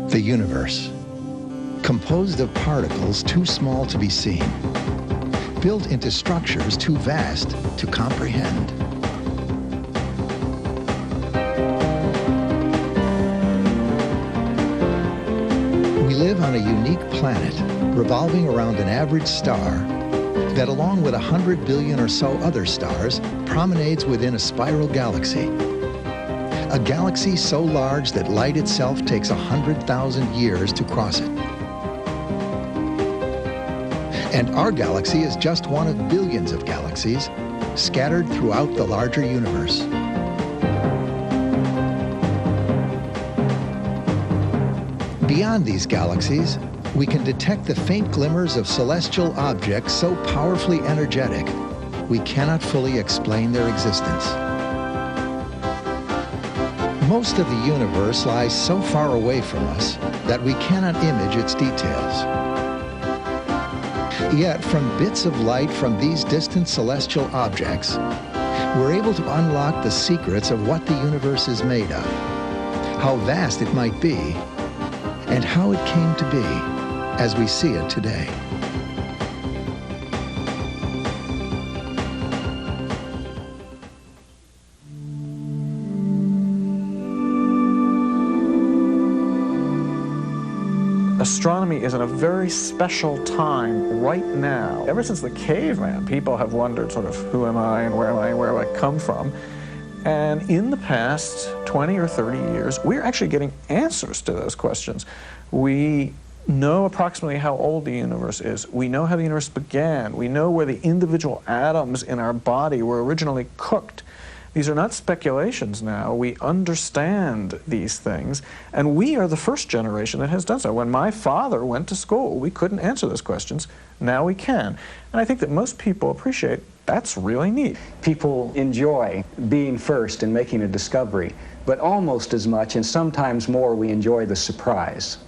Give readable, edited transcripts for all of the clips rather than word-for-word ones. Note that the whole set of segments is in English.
The universe, composed of particles too small to be seen, built into structures too vast to comprehend. We live on a unique planet revolving around an average star that, along with 100 billion or so other stars, promenades within a spiral galaxy. A galaxy so large that light itself takes 100,000 years to cross it. And our galaxy is just one of billions of galaxies scattered throughout the larger universe. Beyond these galaxies, we can detect the faint glimmers of celestial objects so powerfully energetic, we cannot fully explain their existence. Most of the universe lies so far away from us that we cannot image its details. Yet, from bits of light from these distant celestial objects, we're able to unlock the secrets of what the universe is made of, how vast it might be, and how it came to be as we see it today. Astronomy is in a very special time right now. Ever since the caveman, people have wondered sort of, who am I and where do I come from? And in the past 20 or 30 years, we're actually getting answers to those questions. We know approximately how old the universe is. We know how the universe began. We know where the individual atoms in our body were originally cooked. These are not speculations now. We understand these things, and we are the first generation that has done so. When my father went to school, we couldn't answer those questions. Now we can. And I think that most people appreciate that's really neat. People enjoy being first and making a discovery, but almost as much, and sometimes more, we enjoy the surprise.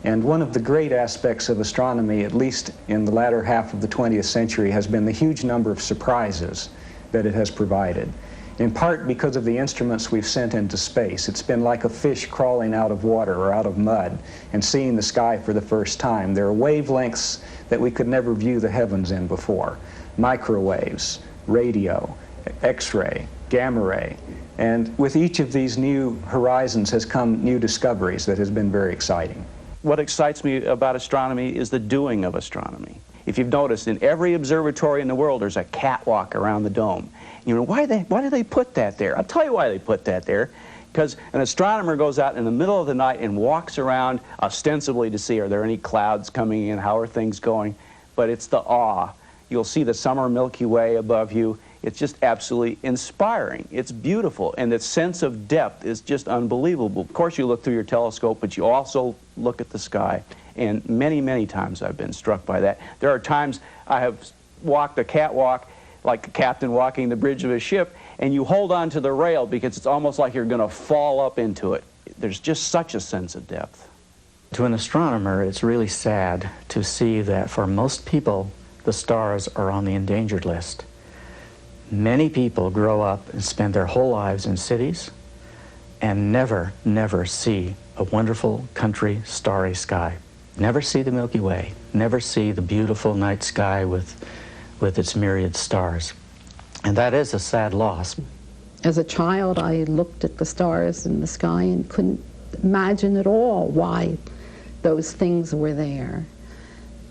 And one of the great aspects of astronomy, at least in the latter half of the 20th century, has been the huge number of surprises that it has provided. In part because of the instruments we've sent into space. It's been like a fish crawling out of water or out of mud and seeing the sky for the first time. There are wavelengths that we could never view the heavens in before. Microwaves, radio, X-ray, gamma ray. And with each of these new horizons has come new discoveries that has been very exciting. What excites me about astronomy is the doing of astronomy. If you've noticed, in every observatory in the world, there's a catwalk around the dome. You know, why do they put that there? I'll tell you why they put that there. Because an astronomer goes out in the middle of the night and walks around ostensibly to see, are there any clouds coming in, how are things going? But it's the awe. You'll see the summer Milky Way above you. It's just absolutely inspiring. It's beautiful, and the sense of depth is just unbelievable. Of course, you look through your telescope, but you also look at the sky. And many, many times I've been struck by that. There are times I have walked a catwalk like a captain walking the bridge of a ship, and you hold on to the rail because it's almost like you're going to fall up into it. There's just such a sense of depth. To an astronomer, it's really sad to see that for most people, the stars are on the endangered list. Many people grow up and spend their whole lives in cities and never see a wonderful country starry sky. Never see the Milky Way, never see the beautiful night sky with its myriad stars. And that is a sad loss. As a child, I looked at the stars in the sky and couldn't imagine at all why those things were there.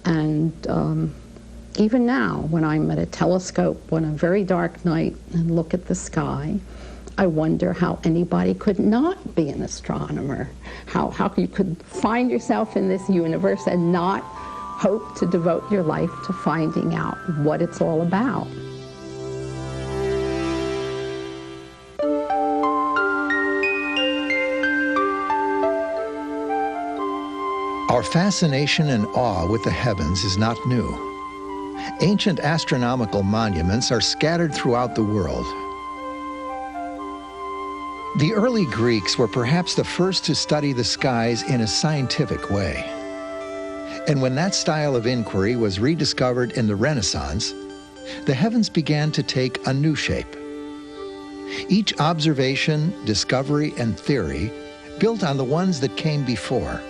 And even now, when I'm at a telescope on a very dark night and look at the sky, I wonder how anybody could not be an astronomer. How you could find yourself in this universe and not hope to devote your life to finding out what it's all about. Our fascination and awe with the heavens is not new. Ancient astronomical monuments are scattered throughout the world. The early Greeks were perhaps the first to study the skies in a scientific way. And when that style of inquiry was rediscovered in the Renaissance, the heavens began to take a new shape. Each observation, discovery, and theory built on the ones that came before,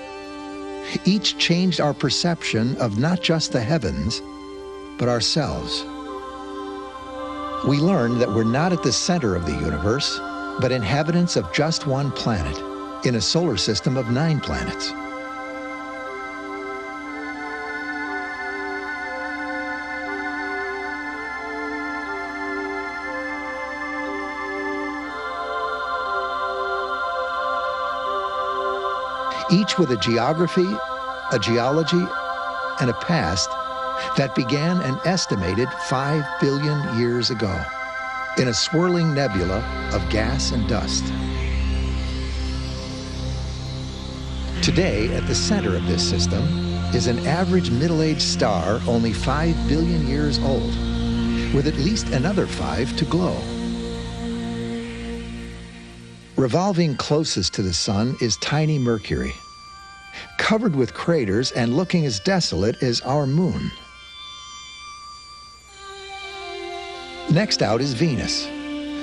Each changed our perception of not just the heavens, but ourselves. We learned that we're not at the center of the universe, but inhabitants of just one planet in a solar system of 9 planets. Each with a geography, a geology, and a past that began an estimated 5 billion years ago in a swirling nebula of gas and dust. Today, at the center of this system, is an average middle-aged star only 5 billion years old, with at least another 5 to glow. Revolving closest to the sun is tiny Mercury, covered with craters and looking as desolate as our moon. Next out is Venus,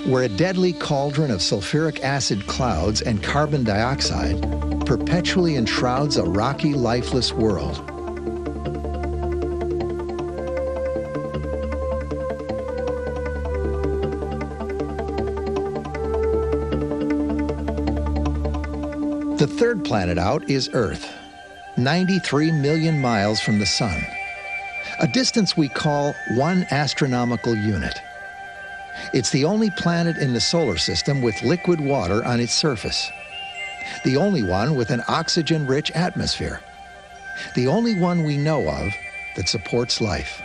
where a deadly cauldron of sulfuric acid clouds and carbon dioxide perpetually enshrouds a rocky, lifeless world. The third planet out is Earth, 93 million miles from the sun, a distance we call 1 astronomical unit. It's the only planet in the solar system with liquid water on its surface, the only one with an oxygen-rich atmosphere, the only one we know of that supports life.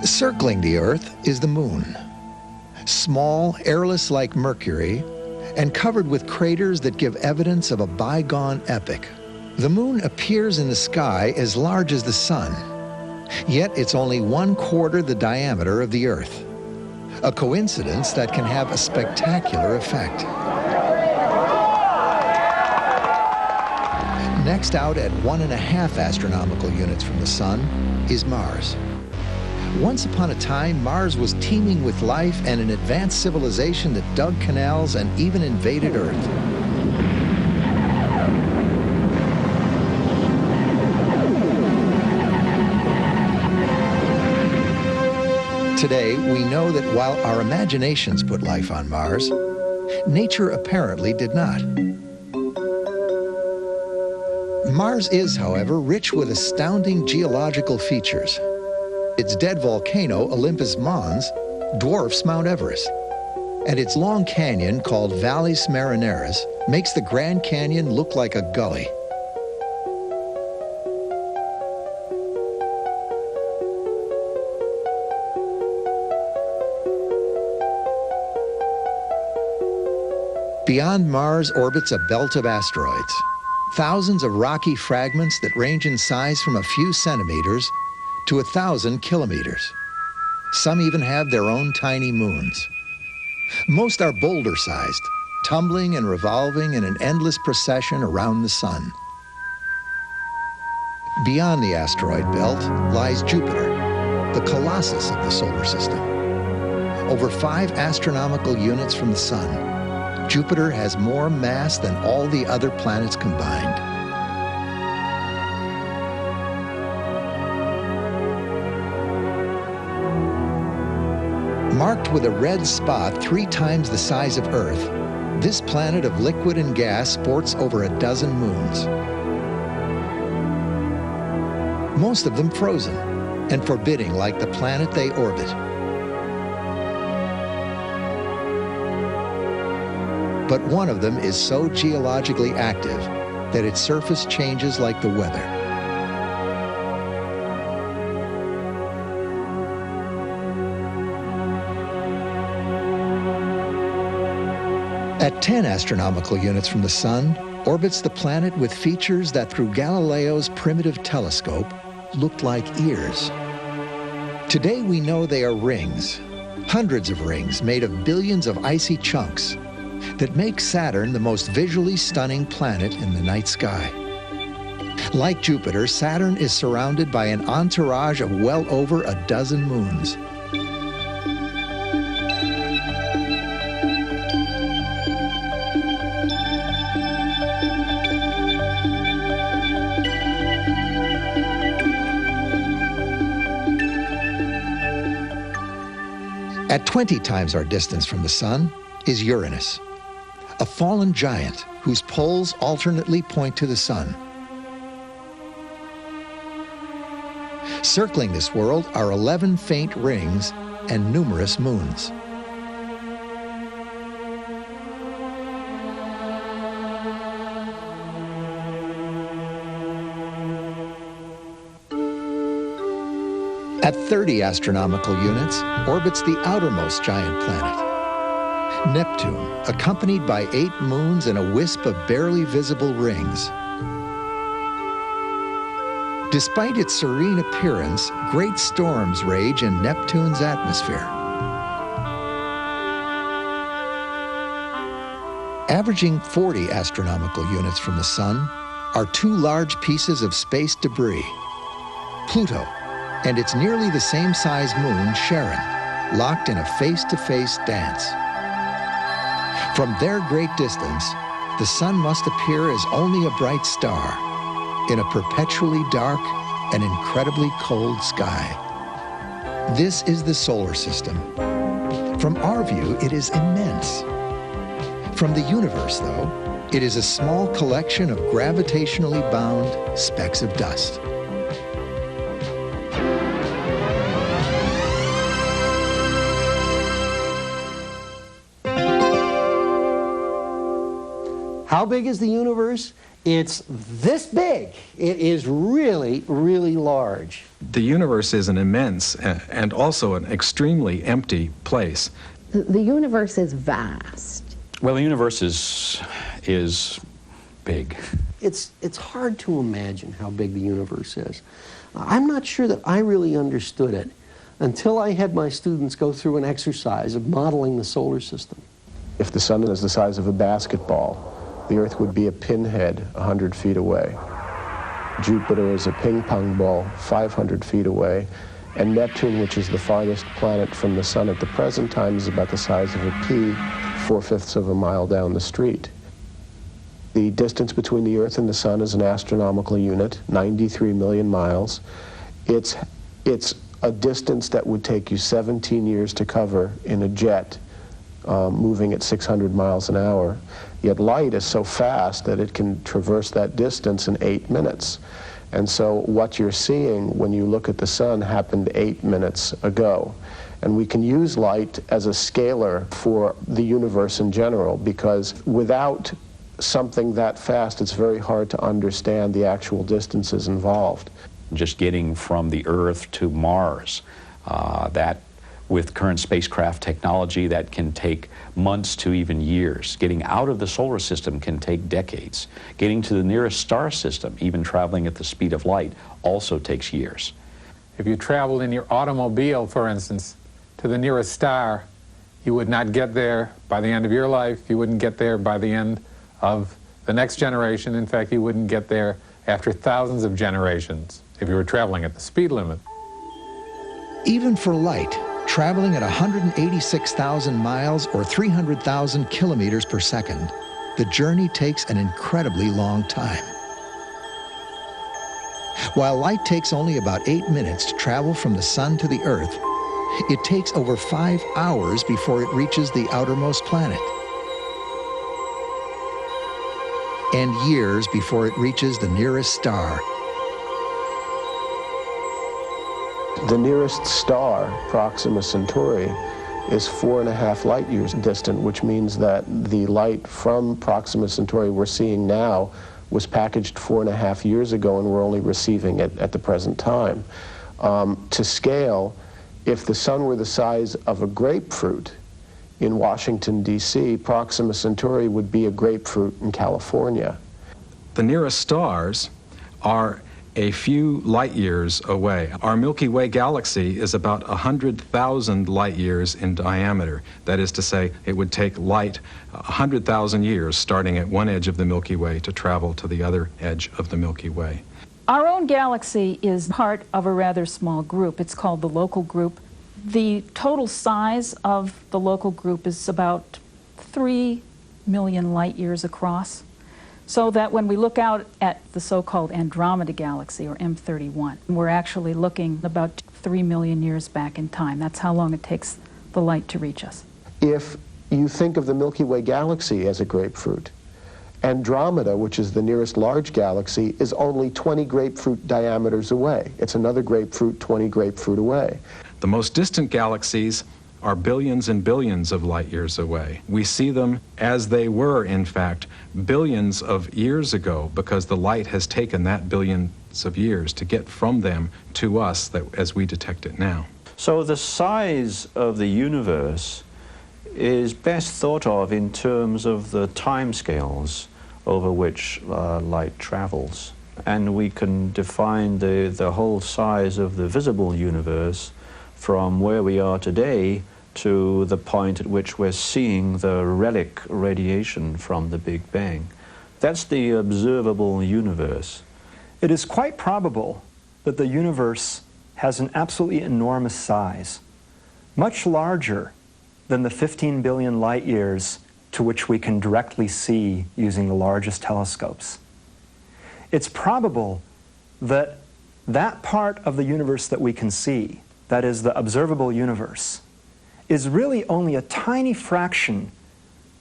Circling the Earth is the Moon, small, airless like Mercury, and covered with craters that give evidence of a bygone epoch. The Moon appears in the sky as large as the Sun, yet it's only 1/4 the diameter of the Earth, a coincidence that can have a spectacular effect. Next out at 1.5 astronomical units from the Sun is Mars. Once upon a time, Mars was teeming with life and an advanced civilization that dug canals and even invaded Earth. Today, we know that while our imaginations put life on Mars, nature apparently did not. Mars is, however, rich with astounding geological features. Its dead volcano, Olympus Mons, dwarfs Mount Everest, and its long canyon, called Valles Marineris, makes the Grand Canyon look like a gully. Beyond Mars orbits a belt of asteroids, thousands of rocky fragments that range in size from a few centimeters to 1,000 kilometers. Some even have their own tiny moons. Most are boulder-sized, tumbling and revolving in an endless procession around the sun. Beyond the asteroid belt lies Jupiter, the colossus of the solar system. Over 5 astronomical units from the sun, Jupiter has more mass than all the other planets combined. Marked with a red spot 3 times the size of Earth, this planet of liquid and gas sports over a dozen moons. Most of them frozen and forbidding like the planet they orbit. But one of them is so geologically active that its surface changes like the weather. At 10 astronomical units from the sun, orbits the planet with features that through Galileo's primitive telescope looked like ears. Today we know they are rings, hundreds of rings made of billions of icy chunks that make Saturn the most visually stunning planet in the night sky. Like Jupiter, Saturn is surrounded by an entourage of well over a dozen moons. At 20 times our distance from the sun is Uranus, a fallen giant whose poles alternately point to the sun. Circling this world are 11 faint rings and numerous moons. At 30 astronomical units orbits the outermost giant planet, Neptune, accompanied by 8 moons and a wisp of barely visible rings. Despite its serene appearance, great storms rage in Neptune's atmosphere. Averaging 40 astronomical units from the sun are 2 large pieces of space debris, Pluto and its nearly the same size moon, Charon, locked in a face-to-face dance. From their great distance, the sun must appear as only a bright star in a perpetually dark and incredibly cold sky. This is the solar system. From our view, it is immense. From the universe, though, it is a small collection of gravitationally bound specks of dust. How big is the universe? It's this big. It is really, really large. The universe is an immense and also an extremely empty place. The universe is vast. Well, the universe is big. It's hard to imagine how big the universe is. I'm not sure that I really understood it until I had my students go through an exercise of modeling the solar system. If the sun is the size of a basketball, the Earth would be a pinhead 100 feet away. Jupiter is a ping pong ball 500 feet away, and Neptune, which is the farthest planet from the sun at the present time, is about the size of a pea, 4/5 of a mile down the street. The distance between the Earth and the sun is an astronomical unit, 93 million miles. It's a distance that would take you 17 years to cover in a jet moving at 600 miles an hour. Yet light is so fast that it can traverse that distance in 8 minutes. And so what you're seeing when you look at the sun happened 8 minutes ago. And we can use light as a scalar for the universe in general, because without something that fast, it's very hard to understand the actual distances involved. Just getting from the Earth to Mars, that with current spacecraft technology, that can take months to even years. Getting out of the solar system can take decades. Getting to the nearest star system, even traveling at the speed of light, also takes years. If you traveled in your automobile, for instance, to the nearest star, you would not get there by the end of your life. You wouldn't get there by the end of the next generation. In fact, you wouldn't get there after thousands of generations if you were traveling at the speed limit. Even for light, traveling at 186,000 miles or 300,000 kilometers per second, the journey takes an incredibly long time. While light takes only about 8 minutes to travel from the sun to the Earth, it takes over 5 hours before it reaches the outermost planet, and years before it reaches the nearest star. The nearest star, Proxima Centauri, is 4.5 light years distant, which means that the light from Proxima Centauri we're seeing now was packaged 4.5 years ago, and we're only receiving it at the present time. To scale, if the sun were the size of a grapefruit in Washington, D.C., Proxima Centauri would be a grapefruit in California. The nearest stars are a few light years away. Our Milky Way galaxy is about 100,000 light years in diameter. That is to say, it would take light 100,000 years starting at one edge of the Milky Way to travel to the other edge of the Milky Way. Our own galaxy is part of a rather small group. It's called the local group. The total size of the local group is about 3 million light years across. So that when we look out at the so-called Andromeda galaxy, or M31, we're actually looking about 3 million years back in time. That's how long it takes the light to reach us. If you think of the Milky Way galaxy as a grapefruit, Andromeda, which is the nearest large galaxy, is only 20 grapefruit diameters away. It's another grapefruit, 20 grapefruit away. The most distant galaxies are billions and billions of light years away. We see them as they were, in fact, billions of years ago, because the light has taken that billions of years to get from them to us as we detect it now. So the size of the universe is best thought of in terms of the timescales over which light travels. And we can define the whole size of the visible universe from where we are today to the point at which we're seeing the relic radiation from the Big Bang. That's the observable universe. It is quite probable that the universe has an absolutely enormous size, much larger than the 15 billion light years to which we can directly see using the largest telescopes. It's probable that that part of the universe that we can see, that is the observable universe, is really only a tiny fraction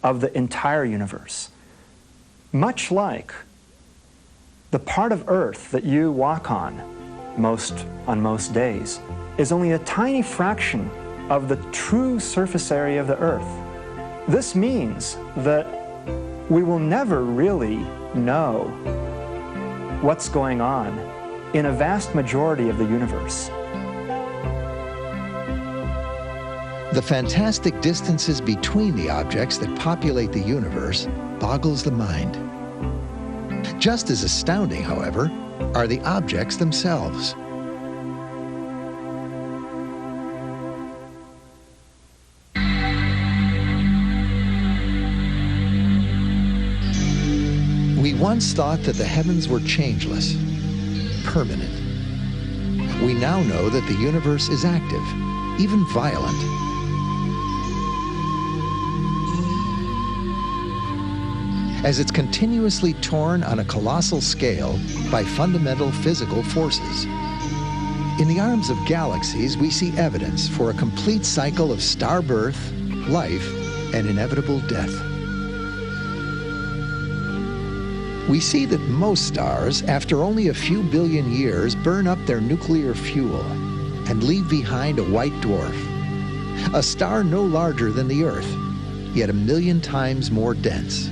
of the entire universe. Much like the part of Earth that you walk on most days is only a tiny fraction of the true surface area of the Earth. This means that we will never really know what's going on in a vast majority of the universe. The fantastic distances between the objects that populate the universe boggles the mind. Just as astounding, however, are the objects themselves. We once thought that the heavens were changeless, permanent. We now know that the universe is active, even violent. As it's continuously torn on a colossal scale by fundamental physical forces. In the arms of galaxies, we see evidence for a complete cycle of star birth, life, and inevitable death. We see that most stars, after only a few billion years, burn up their nuclear fuel and leave behind a white dwarf, a star no larger than the Earth, yet 1,000,000 times more dense.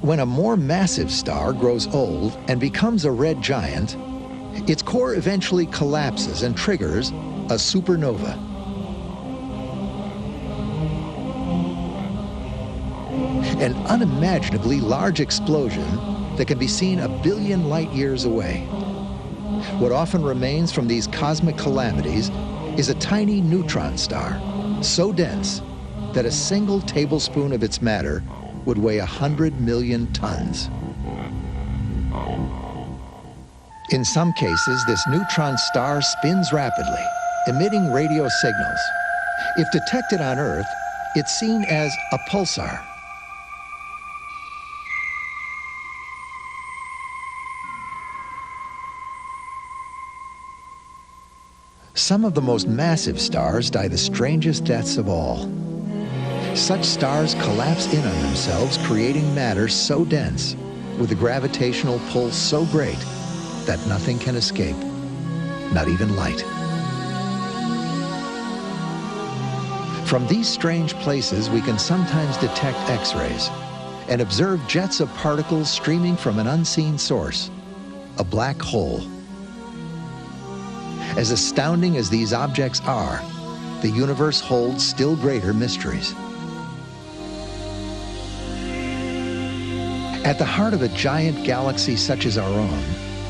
When a more massive star grows old and becomes a red giant, its core eventually collapses and triggers a supernova. An unimaginably large explosion that can be seen 1 billion light years away. What often remains from these cosmic calamities is a tiny neutron star, so dense that a single tablespoon of its matter would weigh 100 million tons. In some cases, this neutron star spins rapidly, emitting radio signals. If detected on Earth, it's seen as a pulsar. Some of the most massive stars die the strangest deaths of all. Such stars collapse in on themselves, creating matter so dense, with a gravitational pull so great, that nothing can escape, not even light. From these strange places, we can sometimes detect X-rays and observe jets of particles streaming from an unseen source, a black hole. As astounding as these objects are, the universe holds still greater mysteries. At the heart of a giant galaxy such as our own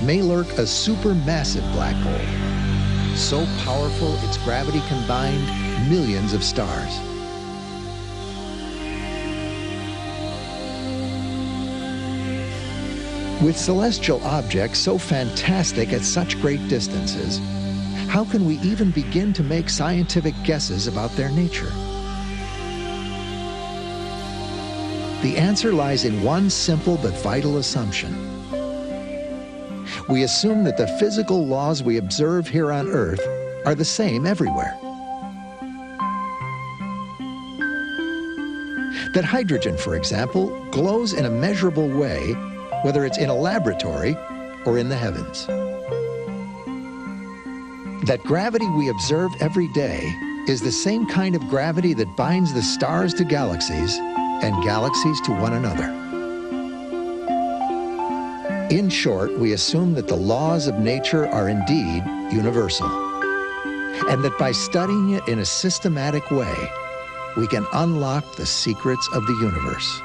may lurk a supermassive black hole, so powerful its gravity combined millions of stars. With celestial objects so fantastic at such great distances, how can we even begin to make scientific guesses about their nature? The answer lies in one simple but vital assumption. We assume that the physical laws we observe here on Earth are the same everywhere. That hydrogen, for example, glows in a measurable way, whether it's in a laboratory or in the heavens. That gravity we observe every day is the same kind of gravity that binds the stars to galaxies and galaxies to one another. In short, we assume that the laws of nature are indeed universal, and that by studying it in a systematic way, we can unlock the secrets of the universe.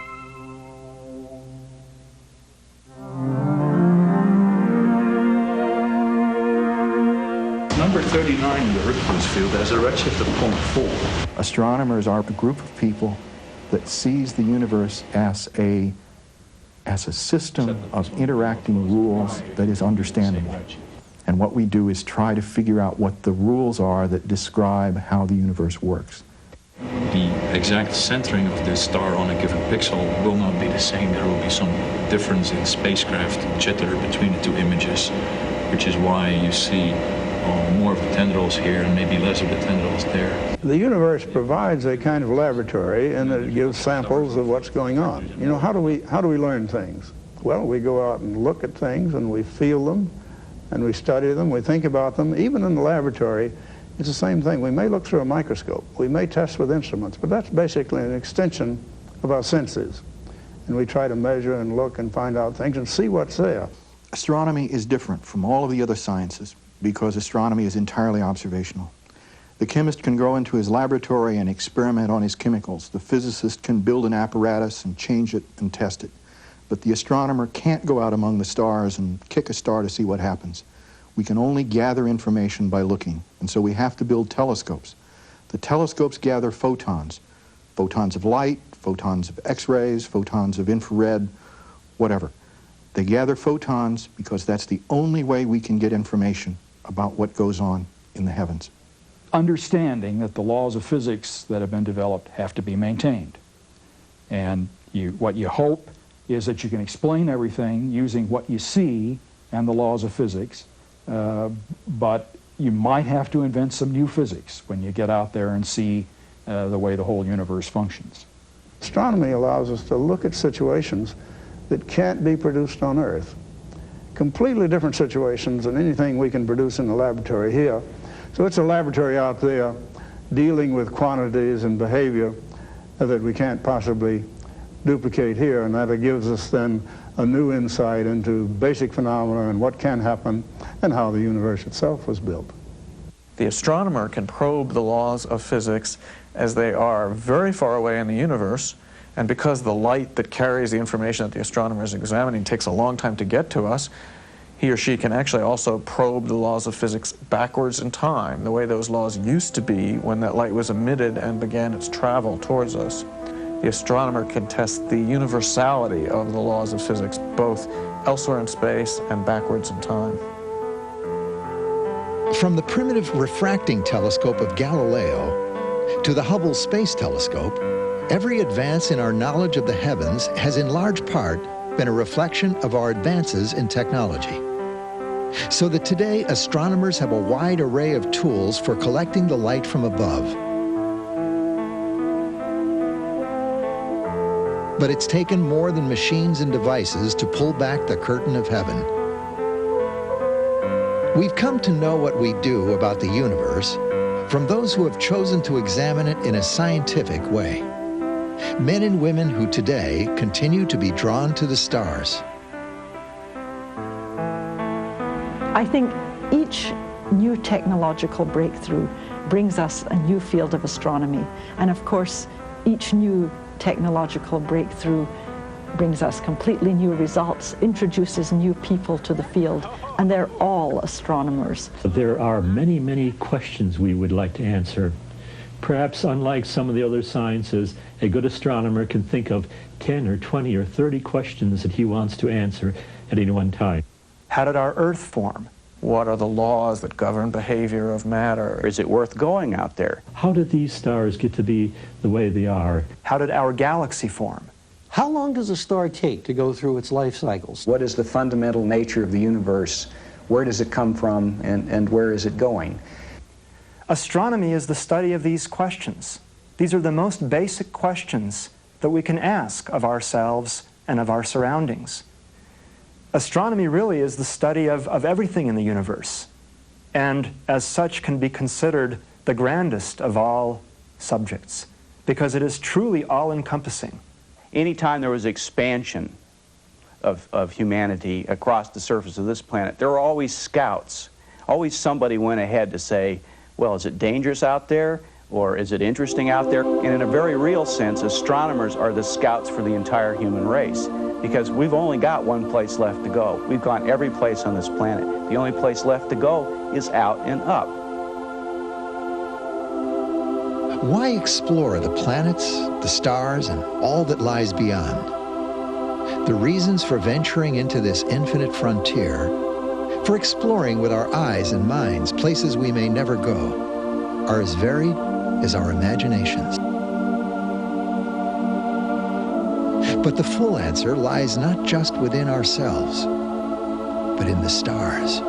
Number 39 in the reference field has a redshift of 0.4. Astronomers are a group of people that sees the universe as a system of interacting rules that is understandable. And what we do is try to figure out what the rules are that describe how the universe works. The exact centering of the star on a given pixel will not be the same. There will be some difference in spacecraft jitter between the two images, which is why you see more of the tendrils here and maybe less of the tendrils there. The universe provides a kind of laboratory, and it gives samples of what's going on. You know, how do we learn things? Well, we go out and look at things, and we feel them, and we study them, we think about them. Even in the laboratory, it's the same thing. We may look through a microscope, we may test with instruments, but that's basically an extension of our senses. And we try to measure and look and find out things and see what's there. Astronomy is different from all of the other sciences because astronomy is entirely observational. The chemist can go into his laboratory and experiment on his chemicals. The physicist can build an apparatus and change it and test it. But the astronomer can't go out among the stars and kick a star to see what happens. We can only gather information by looking, and so we have to build telescopes. The telescopes gather photons, photons of light, photons of X-rays, photons of infrared, whatever. They gather photons because that's the only way we can get information about what goes on in the heavens. Understanding that the laws of physics that have been developed have to be maintained. And what you hope is that you can explain everything using what you see and the laws of physics, but you might have to invent some new physics when you get out there and see the way the whole universe functions. Astronomy allows us to look at situations that can't be produced on Earth. Completely different situations than anything we can produce in the laboratory here. So it's a laboratory out there dealing with quantities and behavior that we can't possibly duplicate here, and that gives us then a new insight into basic phenomena and what can happen and how the universe itself was built. The astronomer can probe the laws of physics as they are very far away in the universe, and because the light that carries the information that the astronomer is examining takes a long time to get to us, he or she can actually also probe the laws of physics backwards in time, the way those laws used to be when that light was emitted and began its travel towards us. The astronomer can test the universality of the laws of physics, both elsewhere in space and backwards in time. From the primitive refracting telescope of Galileo to the Hubble Space Telescope, every advance in our knowledge of the heavens has in large part been a reflection of our advances in technology. So that today astronomers have a wide array of tools for collecting the light from above. But it's taken more than machines and devices to pull back the curtain of heaven. We've come to know what we do about the universe from those who have chosen to examine it in a scientific way. Men and women who today continue to be drawn to the stars. I think each new technological breakthrough brings us a new field of astronomy. And of course, each new technological breakthrough brings us completely new results, introduces new people to the field, and they're all astronomers. There are many, many questions we would like to answer. Perhaps unlike some of the other sciences, a good astronomer can think of 10 or 20 or 30 questions that he wants to answer at any one time. How did our Earth form? What are the laws that govern behavior of matter? Is it worth going out there? How did these stars get to be the way they are? How did our galaxy form? How long does a star take to go through its life cycles? What is the fundamental nature of the universe? Where does it come from, and where is it going? Astronomy is the study of these questions. These are the most basic questions that we can ask of ourselves and of our surroundings. Astronomy really is the study of everything in the universe, and as such can be considered the grandest of all subjects, because it is truly all-encompassing. Anytime there was expansion of humanity across the surface of this planet, there were always scouts. Always somebody went ahead to say, well, is it dangerous out there, or is it interesting out there? And in a very real sense, astronomers are the scouts for the entire human race, because we've only got one place left to go. We've gone every place on this planet. The only place left to go is out and up. Why explore the planets, the stars, and all that lies beyond? The reasons for venturing into this infinite frontier, for exploring with our eyes and minds places we may never go, are as varied as our imaginations. But the full answer lies not just within ourselves, but in the stars.